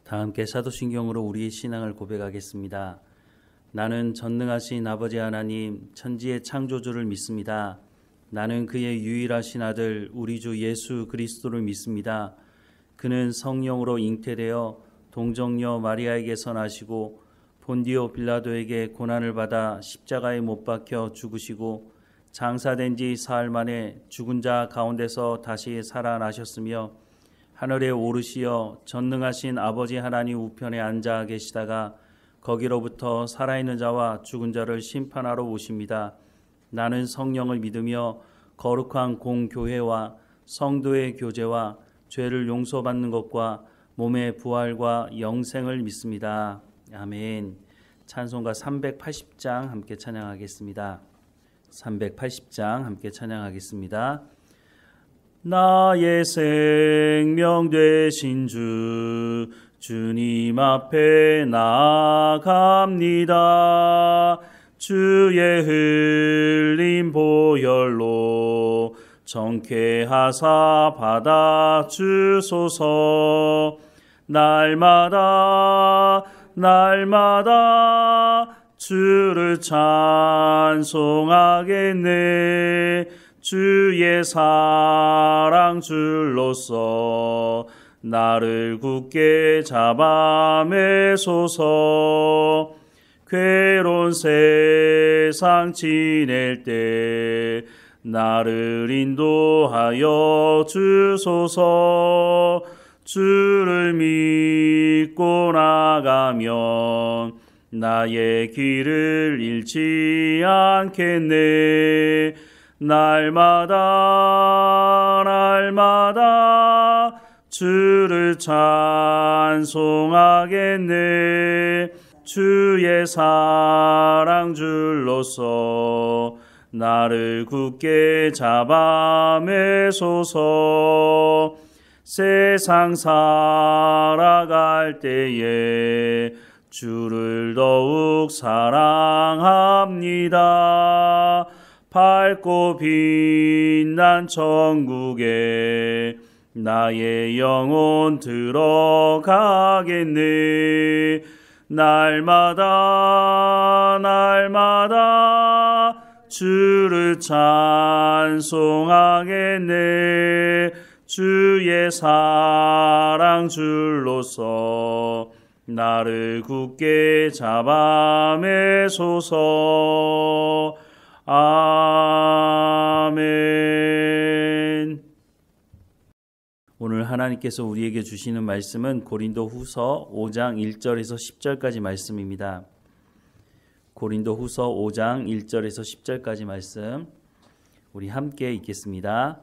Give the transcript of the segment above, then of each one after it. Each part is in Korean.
다 함께 사도신경으로 우리의 신앙을 고백하겠습니다. 나는 전능하신 아버지 하나님 천지의 창조주를 믿습니다. 나는 그의 유일하신 아들 우리 주 예수 그리스도를 믿습니다. 그는 성령으로 잉태되어 동정녀 마리아에게서 나시고 본디오 빌라도에게 고난을 받아 십자가에 못 박혀 죽으시고 장사된 지 사흘 만에 죽은 자 가운데서 다시 살아나셨으며 하늘에 오르시어 전능하신 아버지 하나님 우편에 앉아 계시다가 거기로부터 살아있는 자와 죽은 자를 심판하러 오십니다. 나는 성령을 믿으며 거룩한 공교회와 성도의 교제와 죄를 용서받는 것과 몸의 부활과 영생을 믿습니다. 아멘. 찬송가 380장 함께 찬양하겠습니다. 380장 함께 찬양하겠습니다. 나의 생명 되신 주 주님 앞에 나아갑니다. 주의 흘린 보혈로 정케하사 받아주소서. 날마다 주를 찬송하겠네. 주의 사랑 줄로서 나를 굳게 잡아매소서. 괴로운 세상 지낼 때 나를 인도하여 주소서. 주를 믿고 나가면 나의 길을 잃지 않겠네. 날마다 주를 찬송하겠네. 주의 사랑 줄로서 나를 굳게 잡아매소서. 세상 살아갈 때에 주를 더욱 사랑합니다. 밝고 빛난 천국에 나의 영혼 들어가겠네. 날마다 주를 찬송하겠네. 주의 사랑 줄로서 나를 굳게 잡아매소서. 아멘. 오늘 하나님께서 우리에게 주시는 말씀은 고린도후서 5장 1절에서 10절까지 말씀입니다. 고린도후서 5장 1절에서 10절까지 말씀 우리 함께 읽겠습니다.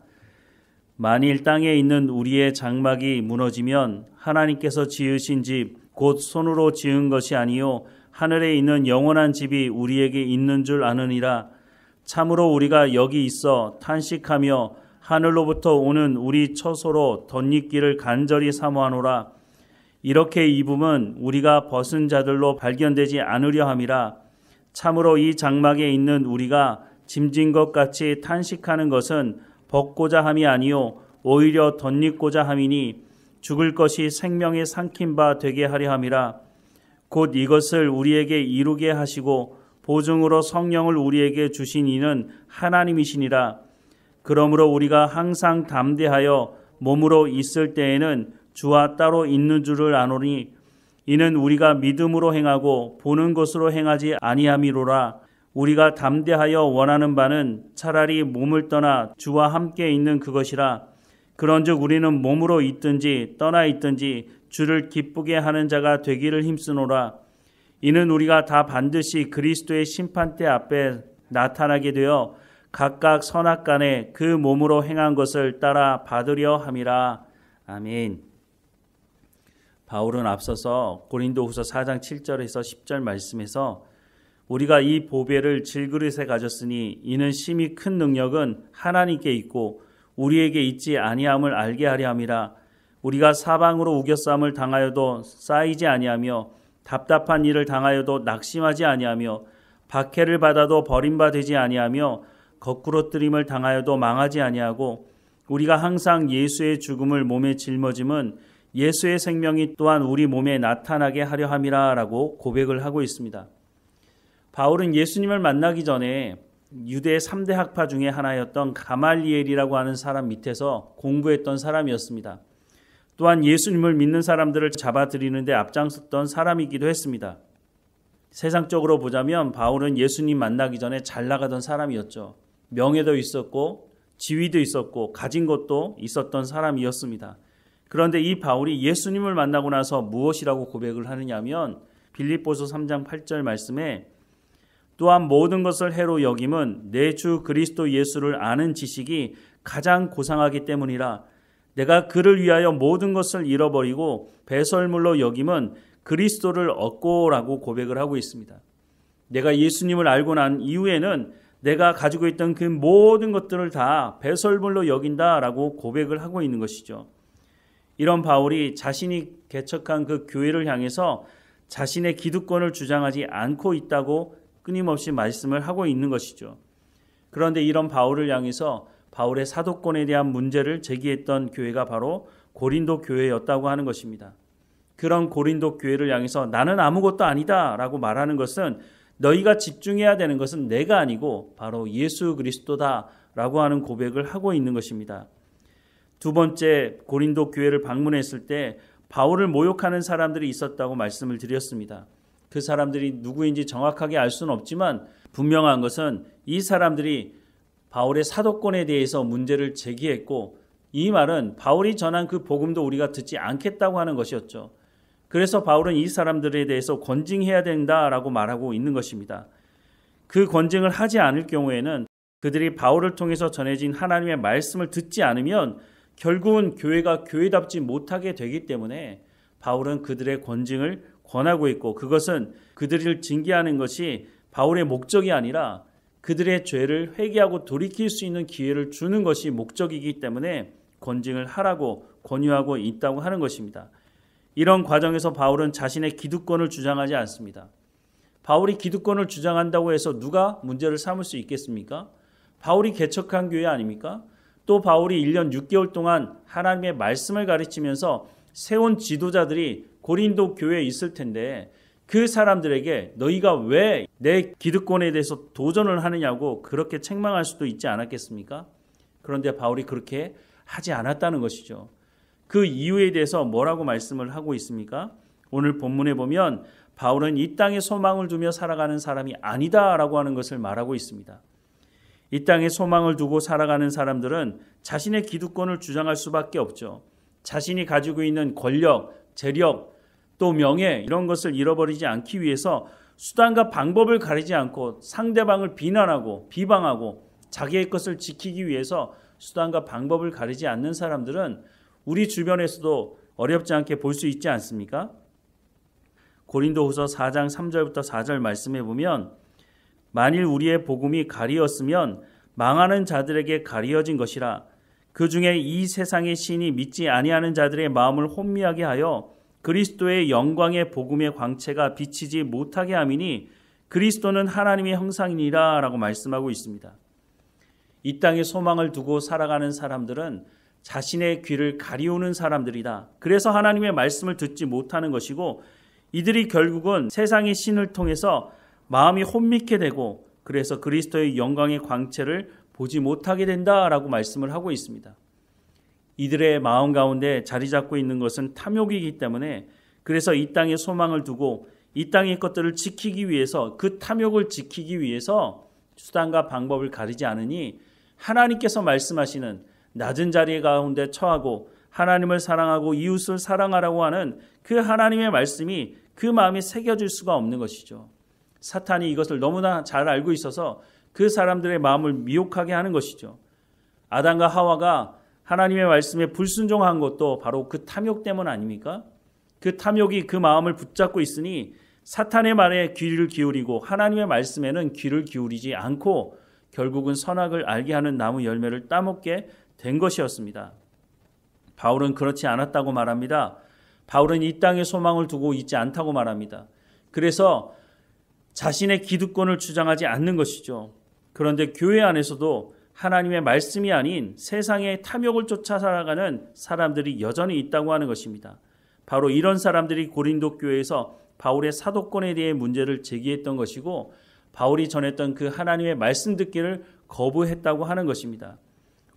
만일 땅에 있는 우리의 장막이 무너지면 하나님께서 지으신 집 곧 손으로 지은 것이 아니요 하늘에 있는 영원한 집이 우리에게 있는 줄 아느니라. 참으로 우리가 여기 있어 탄식하며 하늘로부터 오는 우리 처소로 덧입기를 간절히 사모하노라. 이렇게 입음은 우리가 벗은 자들로 발견되지 않으려 함이라. 참으로 이 장막에 있는 우리가 짐진 것 같이 탄식하는 것은 벗고자 함이 아니요 오히려 덧입고자 함이니 죽을 것이 생명에 삼킨 바 되게 하려 함이라. 곧 이것을 우리에게 이루게 하시고 보증으로 성령을 우리에게 주신 이는 하나님이시니라. 그러므로 우리가 항상 담대하여 몸으로 있을 때에는 주와 따로 있는 줄을 아노니 이는 우리가 믿음으로 행하고 보는 것으로 행하지 아니함이로라. 우리가 담대하여 원하는 바는 차라리 몸을 떠나 주와 함께 있는 그것이라. 그런즉 우리는 몸으로 있든지 떠나 있든지 주를 기쁘게 하는 자가 되기를 힘쓰노라. 이는 우리가 다 반드시 그리스도의 심판대 앞에 나타나게 되어 각각 선악간에 그 몸으로 행한 것을 따라 받으려 함이라. 아멘. 바울은 앞서서 고린도후서 4장 7절에서 10절 말씀에서 우리가 이 보배를 질그릇에 가졌으니 이는 심히 큰 능력은 하나님께 있고 우리에게 있지 아니함을 알게 하려 함이라. 우리가 사방으로 우겨싸움을 당하여도 쌓이지 아니하며 답답한 일을 당하여도 낙심하지 아니하며 박해를 받아도 버림받지 아니하며 거꾸로뜨림을 당하여도 망하지 아니하고 우리가 항상 예수의 죽음을 몸에 짊어짐은 예수의 생명이 또한 우리 몸에 나타나게 하려 함이라라고 고백을 하고 있습니다. 바울은 예수님을 만나기 전에 유대 3대 학파 중에 하나였던 가말리엘이라고 하는 사람 밑에서 공부했던 사람이었습니다. 또한 예수님을 믿는 사람들을 잡아들이는 데 앞장섰던 사람이기도 했습니다. 세상적으로 보자면 바울은 예수님 만나기 전에 잘 나가던 사람이었죠. 명예도 있었고 지위도 있었고 가진 것도 있었던 사람이었습니다. 그런데 이 바울이 예수님을 만나고 나서 무엇이라고 고백을 하느냐면 빌립보서 3장 8절 말씀에 또한 모든 것을 해로 여김은 내 주 그리스도 예수를 아는 지식이 가장 고상하기 때문이라. 내가 그를 위하여 모든 것을 잃어버리고 배설물로 여김은 그리스도를 얻고라고 고백을 하고 있습니다. 내가 예수님을 알고 난 이후에는 내가 가지고 있던 그 모든 것들을 다 배설물로 여긴다라고 고백을 하고 있는 것이죠. 이런 바울이 자신이 개척한 그 교회를 향해서 자신의 기득권을 주장하지 않고 있다고 끊임없이 말씀을 하고 있는 것이죠. 그런데 이런 바울을 향해서 바울의 사도권에 대한 문제를 제기했던 교회가 바로 고린도 교회였다고 하는 것입니다. 그런 고린도 교회를 향해서 나는 아무것도 아니다 라고 말하는 것은 너희가 집중해야 되는 것은 내가 아니고 바로 예수 그리스도다 라고 하는 고백을 하고 있는 것입니다. 두 번째 고린도 교회를 방문했을 때 바울을 모욕하는 사람들이 있었다고 말씀을 드렸습니다. 그 사람들이 누구인지 정확하게 알 수는 없지만 분명한 것은 이 사람들이 바울의 사도권에 대해서 문제를 제기했고 이 말은 바울이 전한 그 복음도 우리가 듣지 않겠다고 하는 것이었죠. 그래서 바울은 이 사람들에 대해서 권징해야 된다라고 말하고 있는 것입니다. 그 권징을 하지 않을 경우에는 그들이 바울을 통해서 전해진 하나님의 말씀을 듣지 않으면 결국은 교회가 교회답지 못하게 되기 때문에 바울은 그들의 권징을 권하고 있고 그것은 그들을 징계하는 것이 바울의 목적이 아니라 그들의 죄를 회개하고 돌이킬 수 있는 기회를 주는 것이 목적이기 때문에 권징을 하라고 권유하고 있다고 하는 것입니다. 이런 과정에서 바울은 자신의 기득권을 주장하지 않습니다. 바울이 기득권을 주장한다고 해서 누가 문제를 삼을 수 있겠습니까? 바울이 개척한 교회 아닙니까? 또 바울이 1년 6개월 동안 하나님의 말씀을 가르치면서 세운 지도자들이 고린도 교회에 있을 텐데 그 사람들에게 너희가 왜 내 기득권에 대해서 도전을 하느냐고 그렇게 책망할 수도 있지 않았겠습니까? 그런데 바울이 그렇게 하지 않았다는 것이죠. 그 이유에 대해서 뭐라고 말씀을 하고 있습니까? 오늘 본문에 보면 바울은 이 땅에 소망을 두며 살아가는 사람이 아니다라고 하는 것을 말하고 있습니다. 이 땅에 소망을 두고 살아가는 사람들은 자신의 기득권을 주장할 수밖에 없죠. 자신이 가지고 있는 권력, 재력, 또 명예 이런 것을 잃어버리지 않기 위해서 수단과 방법을 가리지 않고 상대방을 비난하고 비방하고 자기의 것을 지키기 위해서 수단과 방법을 가리지 않는 사람들은 우리 주변에서도 어렵지 않게 볼 수 있지 않습니까? 고린도후서 4장 3절부터 4절 말씀해 보면 만일 우리의 복음이 가리었으면 망하는 자들에게 가리어진 것이라 그 중에 이 세상의 신이 믿지 아니하는 자들의 마음을 혼미하게 하여 그리스도의 영광의 복음의 광채가 비치지 못하게 함이니 그리스도는 하나님의 형상이니라 라고 말씀하고 있습니다. 이 땅에 소망을 두고 살아가는 사람들은 자신의 귀를 가리우는 사람들이다. 그래서 하나님의 말씀을 듣지 못하는 것이고 이들이 결국은 세상의 신을 통해서 마음이 혼미케 되고 그래서 그리스도의 영광의 광채를 보지 못하게 된다라고 말씀을 하고 있습니다. 이들의 마음 가운데 자리 잡고 있는 것은 탐욕이기 때문에 그래서 이 땅에 소망을 두고 이 땅의 것들을 지키기 위해서 그 탐욕을 지키기 위해서 수단과 방법을 가리지 않으니 하나님께서 말씀하시는 낮은 자리 가운데 처하고 하나님을 사랑하고 이웃을 사랑하라고 하는 그 하나님의 말씀이 그 마음에 새겨질 수가 없는 것이죠. 사탄이 이것을 너무나 잘 알고 있어서 그 사람들의 마음을 미혹하게 하는 것이죠. 아담과 하와가 하나님의 말씀에 불순종한 것도 바로 그 탐욕 때문 아닙니까? 그 탐욕이 그 마음을 붙잡고 있으니 사탄의 말에 귀를 기울이고 하나님의 말씀에는 귀를 기울이지 않고 결국은 선악을 알게 하는 나무 열매를 따먹게 된 것이었습니다. 바울은 그렇지 않았다고 말합니다. 바울은 이 땅에 소망을 두고 있지 않다고 말합니다. 그래서 자신의 기득권을 주장하지 않는 것이죠. 그런데 교회 안에서도 하나님의 말씀이 아닌 세상의 탐욕을 쫓아 살아가는 사람들이 여전히 있다고 하는 것입니다. 바로 이런 사람들이 고린도 교회에서 바울의 사도권에 대해 문제를 제기했던 것이고 바울이 전했던 그 하나님의 말씀 듣기를 거부했다고 하는 것입니다.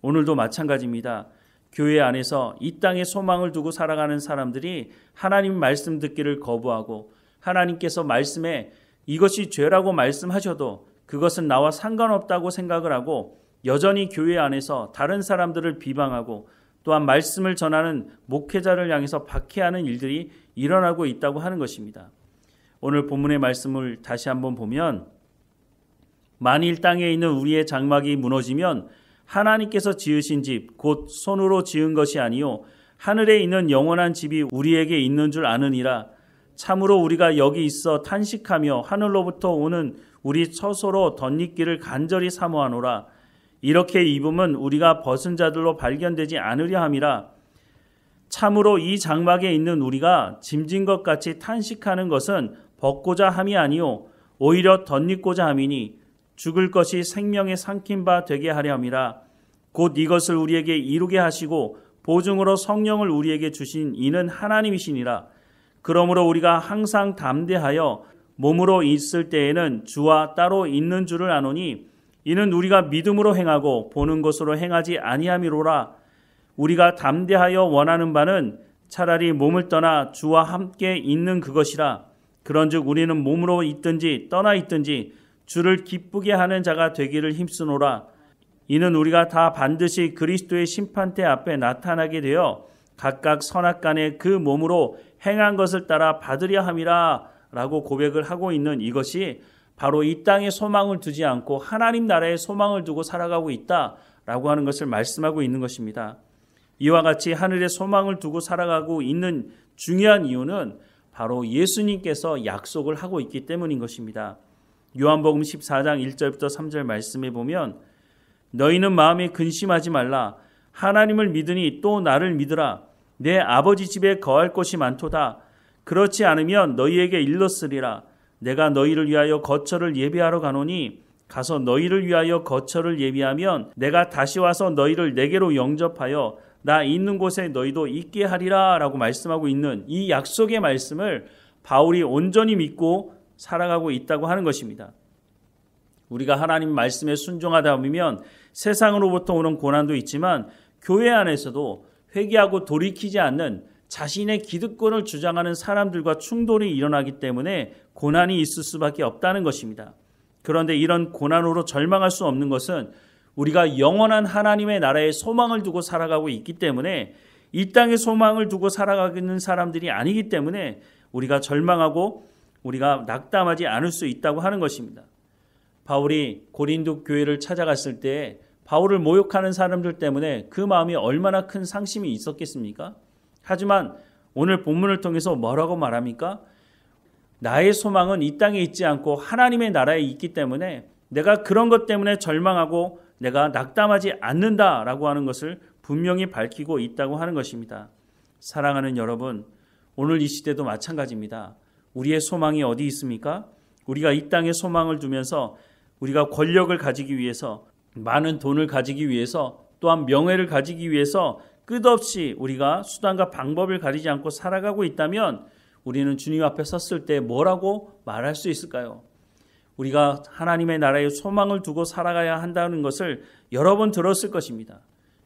오늘도 마찬가지입니다. 교회 안에서 이 땅에 소망을 두고 살아가는 사람들이 하나님 말씀 듣기를 거부하고 하나님께서 말씀에 이것이 죄라고 말씀하셔도 그것은 나와 상관없다고 생각을 하고 여전히 교회 안에서 다른 사람들을 비방하고 또한 말씀을 전하는 목회자를 향해서 박해하는 일들이 일어나고 있다고 하는 것입니다. 오늘 본문의 말씀을 다시 한번 보면 만일 땅에 있는 우리의 장막이 무너지면 하나님께서 지으신 집 곧 손으로 지은 것이 아니요 하늘에 있는 영원한 집이 우리에게 있는 줄 아느니라. 참으로 우리가 여기 있어 탄식하며 하늘로부터 오는 우리 처소로 덧입기를 간절히 사모하노라. 이렇게 입음은 우리가 벗은 자들로 발견되지 않으려 함이라. 참으로 이 장막에 있는 우리가 짐진 것 같이 탄식하는 것은 벗고자 함이 아니요 오히려 덧입고자 함이니 죽을 것이 생명에 삼킨 바 되게 하려 함이라. 곧 이것을 우리에게 이루게 하시고 보증으로 성령을 우리에게 주신 이는 하나님이시니라. 그러므로 우리가 항상 담대하여 몸으로 있을 때에는 주와 따로 있는 줄을 아노니 이는 우리가 믿음으로 행하고 보는 것으로 행하지 아니함이로라. 우리가 담대하여 원하는 바는 차라리 몸을 떠나 주와 함께 있는 그것이라. 그런즉 우리는 몸으로 있든지 떠나 있든지 주를 기쁘게 하는 자가 되기를 힘쓰노라. 이는 우리가 다 반드시 그리스도의 심판대 앞에 나타나게 되어 각각 선악간에 그 몸으로 행한 것을 따라 받으려 함이라 라고 고백을 하고 있는 이것이 바로 이 땅에 소망을 두지 않고 하나님 나라에 소망을 두고 살아가고 있다라고 하는 것을 말씀하고 있는 것입니다. 이와 같이 하늘에 소망을 두고 살아가고 있는 중요한 이유는 바로 예수님께서 약속을 하고 있기 때문인 것입니다. 요한복음 14장 1절부터 3절 말씀에 보면 너희는 마음에 근심하지 말라. 하나님을 믿으니 또 나를 믿으라. 내 아버지 집에 거할 곳이 많도다. 그렇지 않으면 너희에게 일렀으리라. 내가 너희를 위하여 거처를 예비하러 가노니 가서 너희를 위하여 거처를 예비하면 내가 다시 와서 너희를 내게로 영접하여 나 있는 곳에 너희도 있게 하리라 라고 말씀하고 있는 이 약속의 말씀을 바울이 온전히 믿고 살아가고 있다고 하는 것입니다. 우리가 하나님 말씀에 순종하다 보면 세상으로부터 오는 고난도 있지만 교회 안에서도 회개하고 돌이키지 않는 자신의 기득권을 주장하는 사람들과 충돌이 일어나기 때문에 고난이 있을 수밖에 없다는 것입니다. 그런데 이런 고난으로 절망할 수 없는 것은 우리가 영원한 하나님의 나라에 소망을 두고 살아가고 있기 때문에 이 땅에 소망을 두고 살아가는 사람들이 아니기 때문에 우리가 절망하고 우리가 낙담하지 않을 수 있다고 하는 것입니다. 바울이 고린도 교회를 찾아갔을 때 바울을 모욕하는 사람들 때문에 그 마음이 얼마나 큰 상심이 있었겠습니까? 하지만 오늘 본문을 통해서 뭐라고 말합니까? 나의 소망은 이 땅에 있지 않고 하나님의 나라에 있기 때문에 내가 그런 것 때문에 절망하고 내가 낙담하지 않는다라고 하는 것을 분명히 밝히고 있다고 하는 것입니다. 사랑하는 여러분, 오늘 이 시대도 마찬가지입니다. 우리의 소망이 어디 있습니까? 우리가 이 땅에 소망을 두면서 우리가 권력을 가지기 위해서 많은 돈을 가지기 위해서 또한 명예를 가지기 위해서 끝없이 우리가 수단과 방법을 가리지 않고 살아가고 있다면 우리는 주님 앞에 섰을 때 뭐라고 말할 수 있을까요? 우리가 하나님의 나라에 소망을 두고 살아가야 한다는 것을 여러 번 들었을 것입니다.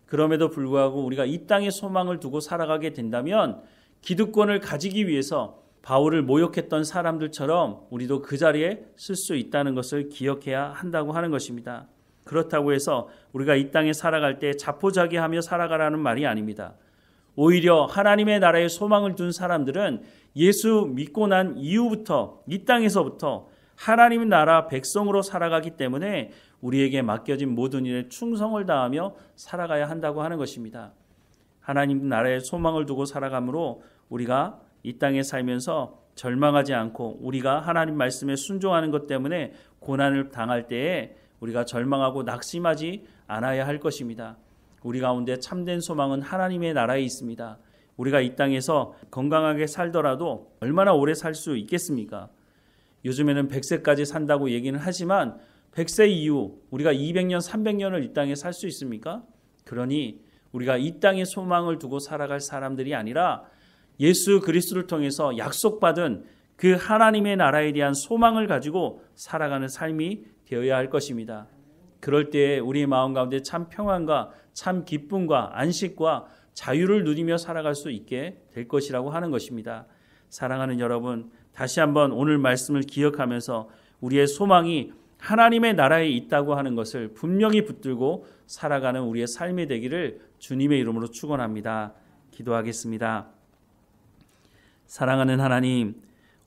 그럼에도 불구하고 우리가 이 땅에 소망을 두고 살아가게 된다면 기득권을 가지기 위해서 바울을 모욕했던 사람들처럼 우리도 그 자리에 쓸 수 있다는 것을 기억해야 한다고 하는 것입니다. 그렇다고 해서 우리가 이 땅에 살아갈 때 자포자기하며 살아가라는 말이 아닙니다. 오히려 하나님의 나라에 소망을 둔 사람들은 예수 믿고 난 이후부터 이 땅에서부터 하나님의 나라 백성으로 살아가기 때문에 우리에게 맡겨진 모든 일에 충성을 다하며 살아가야 한다고 하는 것입니다. 하나님 나라에 소망을 두고 살아가므로 우리가 이 땅에 살면서 절망하지 않고 우리가 하나님 말씀에 순종하는 것 때문에 고난을 당할 때에 우리가 절망하고 낙심하지 않아야 할 것입니다. 우리 가운데 참된 소망은 하나님의 나라에 있습니다. 우리가 이 땅에서 건강하게 살더라도 얼마나 오래 살 수 있겠습니까? 요즘에는 100세까지 산다고 얘기는 하지만 100세 이후 우리가 200년, 300년을 이 땅에 살 수 있습니까? 그러니 우리가 이 땅에 소망을 두고 살아갈 사람들이 아니라 예수 그리스도를 통해서 약속받은 그 하나님의 나라에 대한 소망을 가지고 살아가는 삶이 되어야 할 것입니다. 그럴 때에 우리의 마음 가운데 참 평안과 참 기쁨과 안식과 자유를 누리며 살아갈 수 있게 될 것이라고 하는 것입니다. 사랑하는 여러분, 다시 한번 오늘 말씀을 기억하면서 우리의 소망이 하나님의 나라에 있다고 하는 것을 분명히 붙들고 살아가는 우리의 삶이 되기를 주님의 이름으로 축원합니다. 기도하겠습니다. 사랑하는 하나님,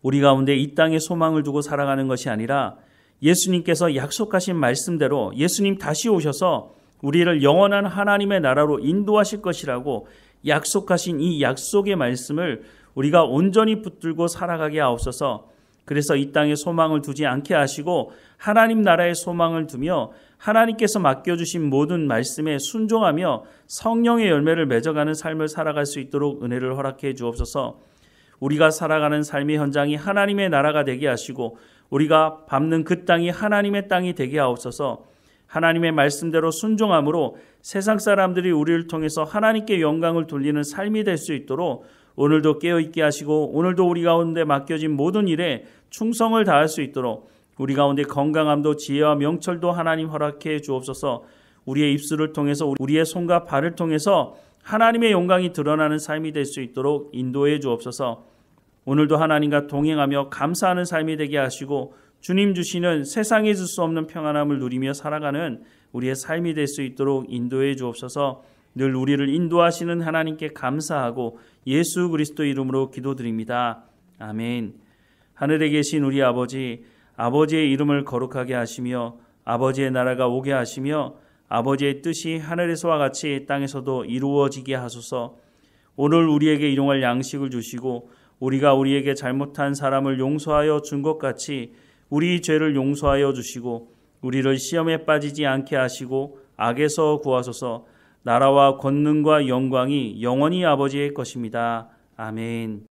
우리 가운데 이 땅에 소망을 두고 살아가는 것이 아니라 예수님께서 약속하신 말씀대로 예수님 다시 오셔서 우리를 영원한 하나님의 나라로 인도하실 것이라고 약속하신 이 약속의 말씀을 우리가 온전히 붙들고 살아가게 하옵소서. 그래서 이 땅에 소망을 두지 않게 하시고 하나님 나라에 소망을 두며 하나님께서 맡겨주신 모든 말씀에 순종하며 성령의 열매를 맺어가는 삶을 살아갈 수 있도록 은혜를 허락해 주옵소서. 우리가 살아가는 삶의 현장이 하나님의 나라가 되게 하시고 우리가 밟는 그 땅이 하나님의 땅이 되게 하옵소서. 하나님의 말씀대로 순종함으로 세상 사람들이 우리를 통해서 하나님께 영광을 돌리는 삶이 될 수 있도록 오늘도 깨어있게 하시고 오늘도 우리 가운데 맡겨진 모든 일에 충성을 다할 수 있도록 우리 가운데 건강함도 지혜와 명철도 하나님 허락해 주옵소서. 우리의 입술을 통해서 우리의 손과 발을 통해서 하나님의 영광이 드러나는 삶이 될 수 있도록 인도해 주옵소서. 오늘도 하나님과 동행하며 감사하는 삶이 되게 하시고 주님 주시는 세상에 줄 수 없는 평안함을 누리며 살아가는 우리의 삶이 될 수 있도록 인도해 주옵소서. 늘 우리를 인도하시는 하나님께 감사하고 예수 그리스도 이름으로 기도드립니다. 아멘. 하늘에 계신 우리 아버지, 아버지의 이름을 거룩하게 하시며 아버지의 나라가 오게 하시며 아버지의 뜻이 하늘에서와 같이 땅에서도 이루어지게 하소서. 오늘 우리에게 일용할 양식을 주시고 우리가 우리에게 잘못한 사람을 용서하여 준 것 같이 우리 죄를 용서하여 주시고 우리를 시험에 빠지지 않게 하시고 악에서 구하소서. 나라와 권능과 영광이 영원히 아버지의 것입니다. 아멘.